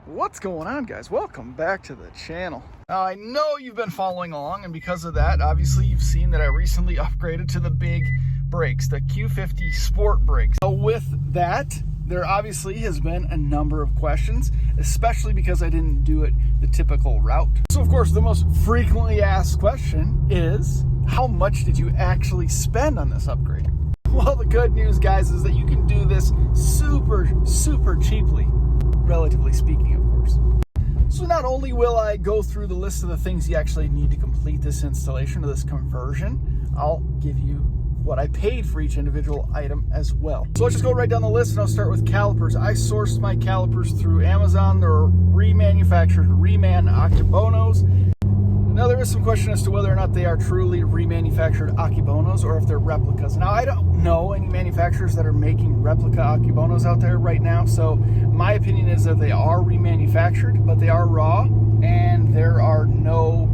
What's going on, guys? Welcome back to the channel. Now, I know you've been following along, and because of that, obviously you've seen that I recently upgraded to the big brakes, the Q50 Sport brakes. So with that, there obviously has been a number of questions, especially because I didn't do it the typical route. So of course, the most frequently asked question is, how much did you actually spend on this upgrade? Well, the good news, guys, is that you can do this super cheaply, relatively speaking, of course. So not only will I go through the list of the things you actually need to complete this installation or this conversion, I'll give you what I paid for each individual item as well. So let's just go right down the list, and I'll start with calipers. I sourced my calipers through Amazon. They're remanufactured Reman Akebonos. Now, there is some question as to whether or not they are truly remanufactured Akebonos or if they're replicas. Now, I don't know any manufacturers that are making replica Akebonos out there right now, so my opinion is that they are remanufactured, but they are raw, and there are no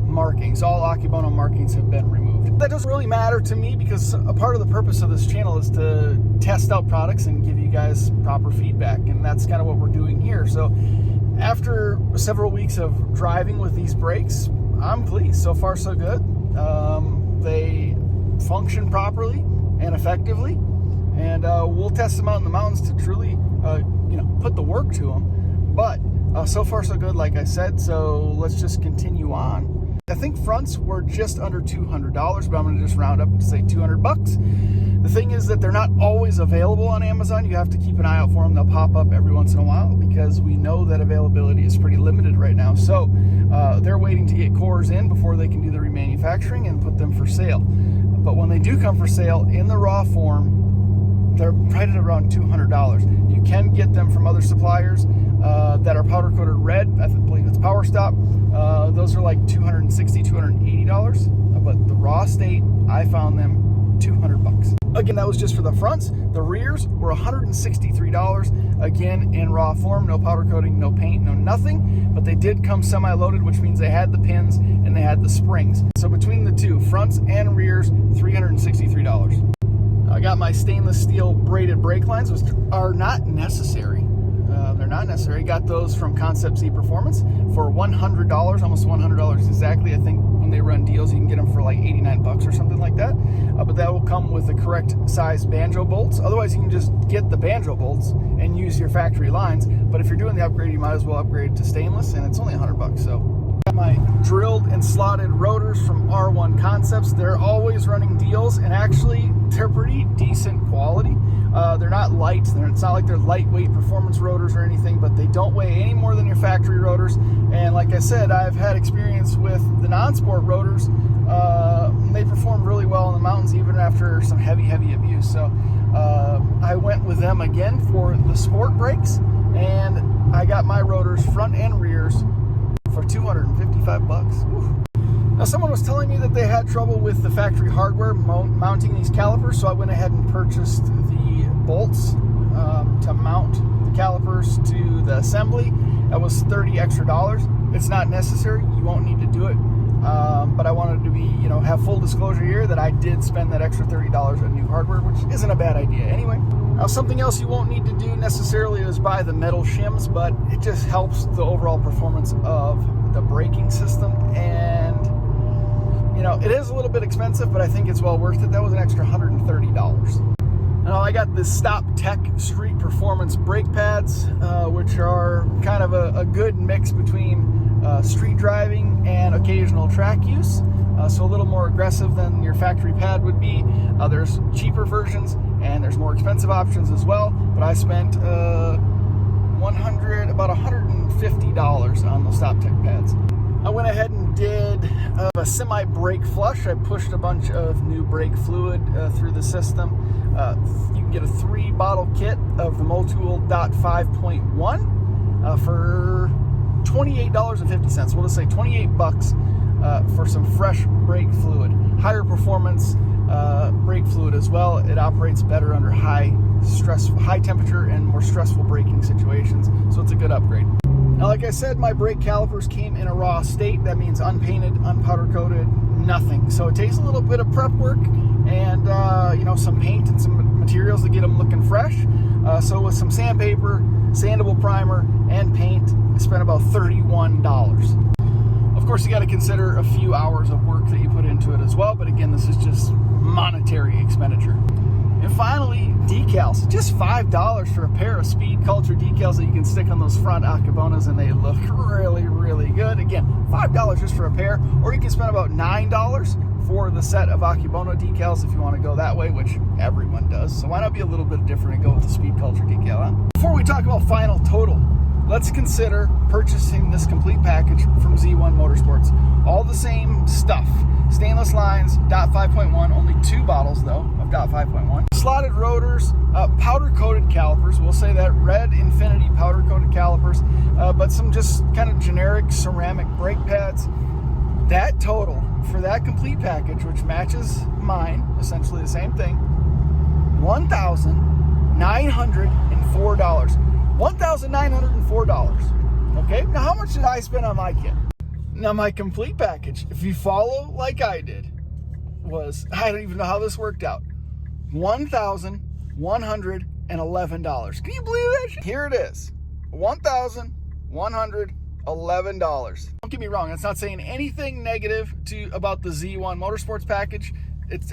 markings. All Akebono markings have been removed. That doesn't really matter to me because a part of the purpose of this channel is to test out products and give you guys proper feedback, and that's kind of what we're doing here. So after several weeks of driving with these brakes, I'm pleased. So far, so good. They function properly and effectively, and we'll test them out in the mountains to truly, put the work to them. But so far, so good, like I said. So let's just continue on. I think fronts were just under $200, but I'm going to just round up to say $200. The thing is that they're not always available on Amazon. You have to keep an eye out for them. They'll pop up every once in a while because we know that availability is pretty limited right now. So they're waiting to get cores in before they can do the remanufacturing and put them for sale. But when they do come for sale in the raw form, they're right at around $200. You can get them from other suppliers that are powder coated red. I believe it's Power Stop. Those are like $260, $280. But the raw state, I found them $200. Again, that was just for the fronts. The rears were $163. Again, in raw form, no powder coating, no paint, no nothing. But they did come semi-loaded, which means they had the pins and they had the springs. So between the two, fronts and rears, $363. I got my stainless steel braided brake lines, which are not necessary. They're not necessary. Got those from Concept Z Performance for $100, almost $100 exactly. I think when they run deals, you can get them for like 89 bucks or something like that. But that will come with the correct size banjo bolts. Otherwise, you can just get the banjo bolts and use your factory lines. But if you're doing the upgrade, you might as well upgrade to stainless, and it's only $100. So got my drilled and slotted rotors from R1 Concepts. They're always running deals, and actually, they're pretty decent quality. They're not light. It's not like they're lightweight performance rotors or anything, but they don't weigh any more than your factory rotors. And like I said, I've had experience with the non-sport rotors. They perform really well in the mountains, even after some heavy abuse. So I went with them again for the sport brakes, and I got my rotors front and rears for $255. Woo. Now, someone was telling me that they had trouble with the factory hardware mounting these calipers, so I went ahead and purchased the bolts to mount the calipers to the assembly. That was $30 extra. It's not necessary. You won't need to do it. But I wanted to be, have full disclosure here that I did spend that extra $30 on new hardware, which isn't a bad idea. Anyway, now something else you won't need to do necessarily is buy the metal shims, but it just helps the overall performance of the braking system. And it is a little bit expensive, but I think it's well worth it. That was an extra $130. Now, I got the Stop Tech Street Performance brake pads, which are kind of a good mix between street driving and occasional track use. So a little more aggressive than your factory pad would be. There's cheaper versions and there's more expensive options as well. But I spent about $150 on the Stop Tech pads. I went ahead and did a semi-brake flush. I pushed a bunch of new brake fluid through the system. You can get a 3-bottle kit of the Motul DOT 5.1 for $28.50. We'll just say $28 for some fresh brake fluid. Higher performance brake fluid as well. It operates better under high temperature and more stressful braking situations. So it's a good upgrade. Now, like I said, my brake calipers came in a raw state. That means unpainted, unpowder coated, nothing. So it takes a little bit of prep work and, some paint and some materials to get them looking fresh. So with some sandpaper, sandable primer, and paint, spent about $31. Of course, you got to consider a few hours of work that you put into it as well, but again, this is just monetary expenditure. And finally, decals. Just $5 for a pair of Speed Culture decals that you can stick on those front Akebonos, and they look really, really good. Again, $5 just for a pair, or you can spend about $9 for the set of Akebono decals if you want to go that way, which everyone does. So why not be a little bit different and go with the Speed Culture decal, huh? Before we talk about final total, let's consider purchasing this complete package from Z1 Motorsports. All the same stuff. Stainless lines, DOT 5.1, only 2 bottles though of DOT 5.1. Slotted rotors, powder-coated calipers. We'll say that red Infinity powder-coated calipers, but some just kind of generic ceramic brake pads. That total for that complete package, which matches mine, essentially the same thing, $1,904. $1,904. Okay, now how much did I spend on my kit? Now my complete package, if you follow like I did, was, I don't even know how this worked out, $1,111. Can you believe that shit? Here it is, $1,111. Don't get me wrong, that's not saying anything negative about the Z1 Motorsports package.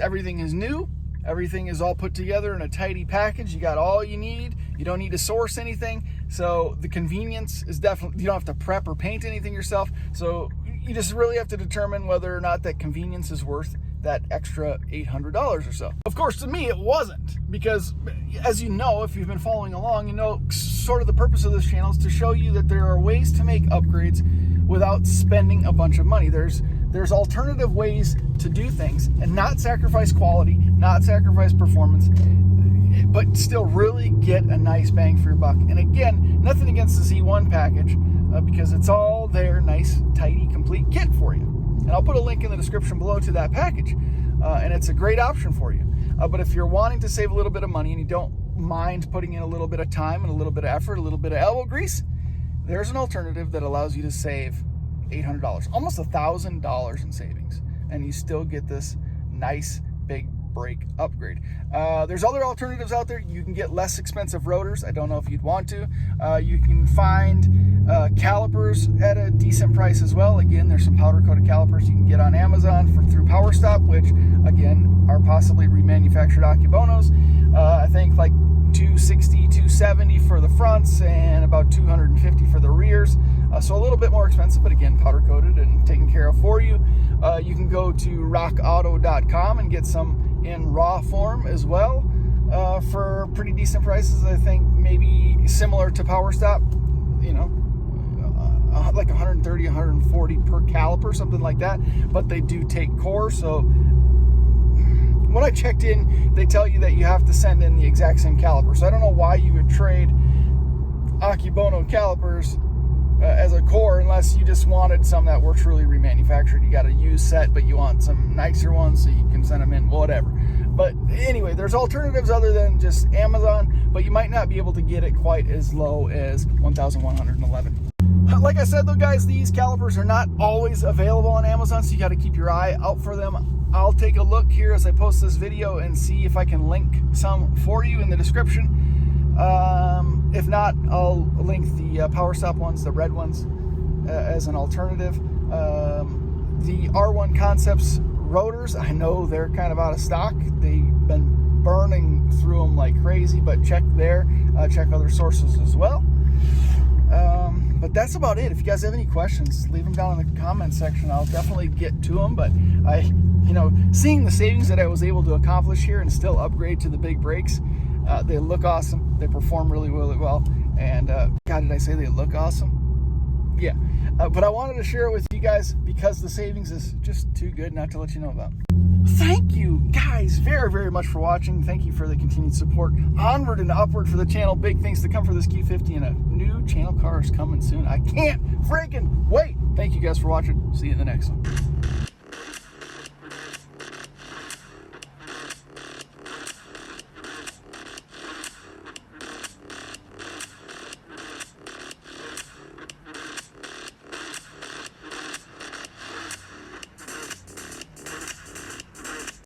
Everything is new. Everything is all put together in a tidy package. You got all you need. You don't need to source anything. So the convenience is definitely, you don't have to prep or paint anything yourself. So you just really have to determine whether or not that convenience is worth that extra $800 or so. Of course, to me, it wasn't, because as you know, if you've been following along, you know, sort of the purpose of this channel is to show you that there are ways to make upgrades without spending a bunch of money. There's alternative ways to do things and not sacrifice quality, not sacrifice performance, but still really get a nice bang for your buck. And again, nothing against the Z1 package, because it's all there, nice, tidy, complete kit for you. And I'll put a link in the description below to that package. And it's a great option for you. But if you're wanting to save a little bit of money and you don't mind putting in a little bit of time and a little bit of effort, a little bit of elbow grease, there's an alternative that allows you to save $800, almost $1,000 in savings, and you still get this nice big brake upgrade. There's other alternatives out there. You can get less expensive rotors. I don't know if you'd want to. You can find calipers at a decent price as well. Again, there's some powder coated calipers you can get on Amazon through PowerStop, which again are possibly remanufactured Akebonos. I think like $260, $270 for the fronts and about $250 for the rears. So a little bit more expensive, but again, powder coated and taken care of for you. You can go to rockauto.com and get some in raw form as well for pretty decent prices. I think maybe similar to PowerStop, you know, like $130, $140 per caliper, something like that. But they do take core, so when I checked in, they tell you that you have to send in the exact same caliper. So I don't know why you would trade Akebono calipers as a core unless you just wanted some that were truly remanufactured. You got a used set, but you want some nicer ones so you can send them in, whatever. But anyway, there's alternatives other than just Amazon, but you might not be able to get it quite as low as $1,111. Like I said though, guys, these calipers are not always available on Amazon, so you got to keep your eye out for them. I'll take a look here as I post this video and see if I can link some for you in the description. If not, I'll link the PowerStop ones, the red ones, as an alternative. The R1 Concepts rotors, I know they're kind of out of stock. They've been burning through them like crazy, but check there. Check other sources as well. But that's about it. If you guys have any questions, leave them down in the comment section. I'll definitely get to them. But seeing the savings that I was able to accomplish here and still upgrade to the big brakes, they look awesome. They perform really, really well. And God, did I say they look awesome? Yeah. But I wanted to share it with you guys because the savings is just too good not to let you know about. Thank you guys very, very much for watching. Thank you for the continued support. Onward and upward for the channel. Big things to come for this Q50, and a new channel car is coming soon. I can't freaking wait. Thank you guys for watching. See you in the next one.